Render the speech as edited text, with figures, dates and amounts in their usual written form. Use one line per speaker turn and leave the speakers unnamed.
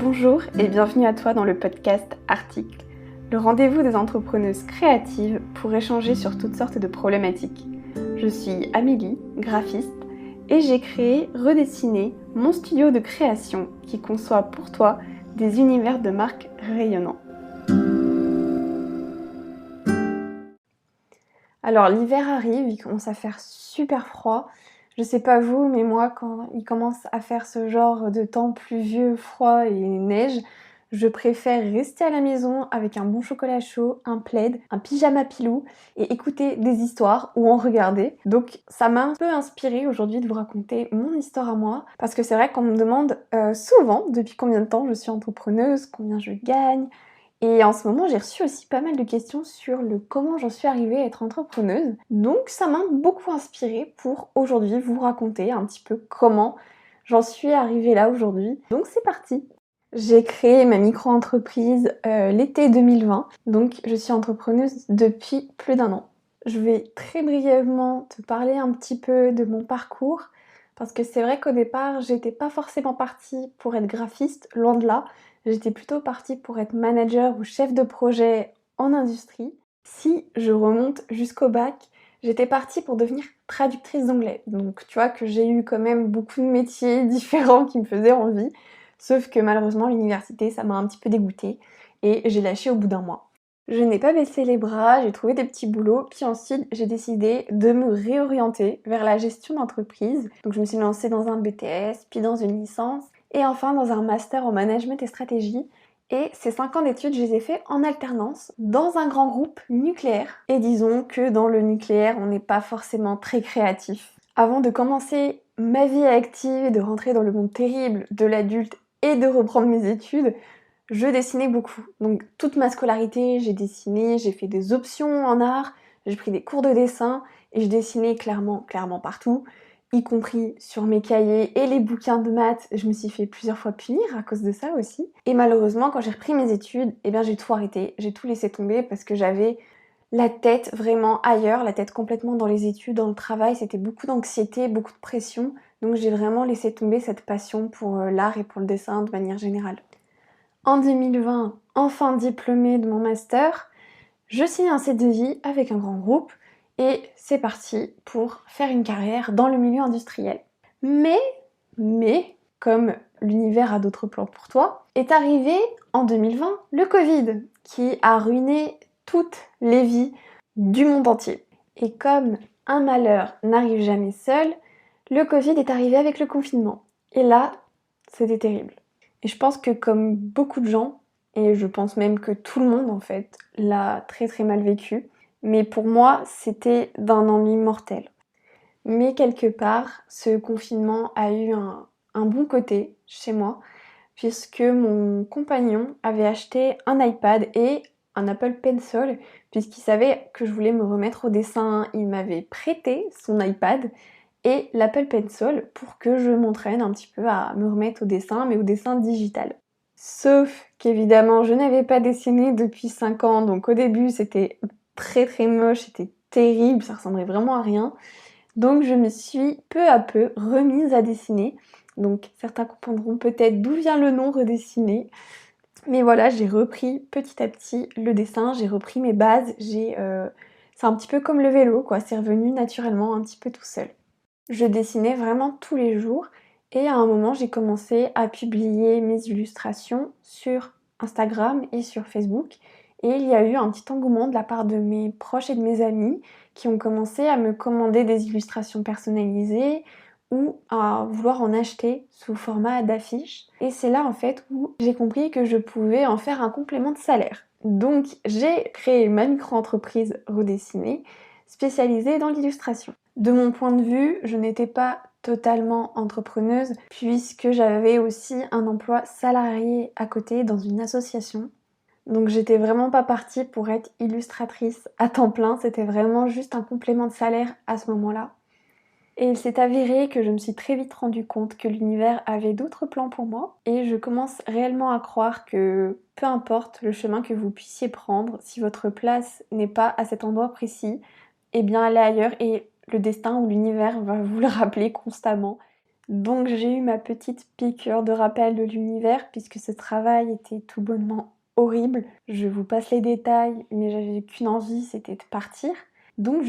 Bonjour et bienvenue à toi dans le podcast Article, le rendez-vous des entrepreneuses créatives pour échanger sur toutes sortes de problématiques. Je suis Amélie, graphiste, et j'ai créé Redessiner, mon studio de création qui conçoit pour toi des univers de marques rayonnants. Alors l'hiver arrive, il commence à faire super froid. Je sais pas vous, mais moi quand il commence à faire ce genre de temps pluvieux, froid et neige, je préfère rester à la maison avec un bon chocolat chaud, un plaid, un pyjama pilou et écouter des histoires ou en regarder. Donc ça m'a un peu inspirée aujourd'hui de vous raconter mon histoire à moi parce que c'est vrai qu'on me demande souvent depuis combien de temps je suis entrepreneuse, combien je gagne. Et en ce moment, j'ai reçu aussi pas mal de questions sur le comment j'en suis arrivée à être entrepreneuse. Donc ça m'a beaucoup inspirée pour aujourd'hui vous raconter un petit peu comment j'en suis arrivée là aujourd'hui. Donc c'est parti. J'ai créé ma micro-entreprise l'été 2020, donc je suis entrepreneuse depuis plus d'1 an. Je vais très brièvement te parler un petit peu de mon parcours, parce que c'est vrai qu'au départ, j'étais pas forcément partie pour être graphiste, loin de là. J'étais plutôt partie pour être manager ou chef de projet en industrie. Si je remonte jusqu'au bac, j'étais partie pour devenir traductrice d'anglais. Donc tu vois que j'ai eu quand même beaucoup de métiers différents qui me faisaient envie. Sauf que malheureusement l'université ça m'a un petit peu dégoûtée et j'ai lâché au bout d'1 mois. Je n'ai pas baissé les bras, j'ai trouvé des petits boulots, puis ensuite j'ai décidé de me réorienter vers la gestion d'entreprise. Donc je me suis lancée dans un BTS, puis dans une licence, et enfin dans un master en management et stratégie. Et ces 5 ans d'études, je les ai fait en alternance dans un grand groupe nucléaire. Et disons que dans le nucléaire, on n'est pas forcément très créatif. Avant de commencer ma vie active et de rentrer dans le monde terrible de l'adulte et de reprendre mes études, je dessinais beaucoup. Donc toute ma scolarité, j'ai dessiné, j'ai fait des options en art, j'ai pris des cours de dessin et je dessinais clairement partout, y compris sur mes cahiers et les bouquins de maths. Je me suis fait plusieurs fois punir à cause de ça aussi. Et malheureusement, quand j'ai repris mes études, j'ai tout arrêté, j'ai tout laissé tomber parce que j'avais la tête vraiment ailleurs, la tête complètement dans les études, dans le travail. C'était beaucoup d'anxiété, beaucoup de pression. Donc j'ai vraiment laissé tomber cette passion pour l'art et pour le dessin de manière générale. En 2020, enfin diplômée de mon master, je signe un CDI avec un grand groupe et c'est parti pour faire une carrière dans le milieu industriel. Mais, comme l'univers a d'autres plans pour toi, est arrivé en 2020 le Covid qui a ruiné toutes les vies du monde entier. Et comme un malheur n'arrive jamais seul, le Covid est arrivé avec le confinement. Et là, c'était terrible. Et je pense que comme beaucoup de gens, et je pense même que tout le monde en fait, l'a très mal vécu, mais pour moi c'était d'un ennui mortel. Mais quelque part, ce confinement a eu un bon côté chez moi, puisque mon compagnon avait acheté un iPad et un Apple Pencil, puisqu'il savait que je voulais me remettre au dessin. Il m'avait prêté son iPad et l'Apple Pencil pour que je m'entraîne un petit peu à me remettre au dessin, mais au dessin digital. Sauf qu'évidemment, je n'avais pas dessiné depuis 5 ans, donc au début c'était très moche, c'était terrible, ça ressemblait vraiment à rien. Donc je me suis peu à peu remise à dessiner. Donc certains comprendront peut-être d'où vient le nom redessiner. Mais voilà, j'ai repris petit à petit le dessin, j'ai repris mes bases, c'est un petit peu comme le vélo quoi, c'est revenu naturellement un petit peu tout seul. Je dessinais vraiment tous les jours et à un moment j'ai commencé à publier mes illustrations sur Instagram et sur Facebook et il y a eu un petit engouement de la part de mes proches et de mes amis qui ont commencé à me commander des illustrations personnalisées ou à vouloir en acheter sous format d'affiche. Et c'est là en fait où j'ai compris que je pouvais en faire un complément de salaire. Donc j'ai créé ma micro-entreprise Redessiner spécialisée dans l'illustration. De mon point de vue, je n'étais pas totalement entrepreneuse puisque j'avais aussi un emploi salarié à côté dans une association. Donc j'étais vraiment pas partie pour être illustratrice à temps plein, c'était vraiment juste un complément de salaire à ce moment-là. Et il s'est avéré que je me suis très vite rendu compte que l'univers avait d'autres plans pour moi et je commence réellement à croire que peu importe le chemin que vous puissiez prendre, si votre place n'est pas à cet endroit précis, eh bien allez ailleurs et le destin ou l'univers va vous le rappeler constamment. Donc j'ai eu ma petite piqûre de rappel de l'univers puisque ce travail était tout bonnement horrible. Je vous passe les détails, mais j'avais qu'une envie, c'était de partir. Donc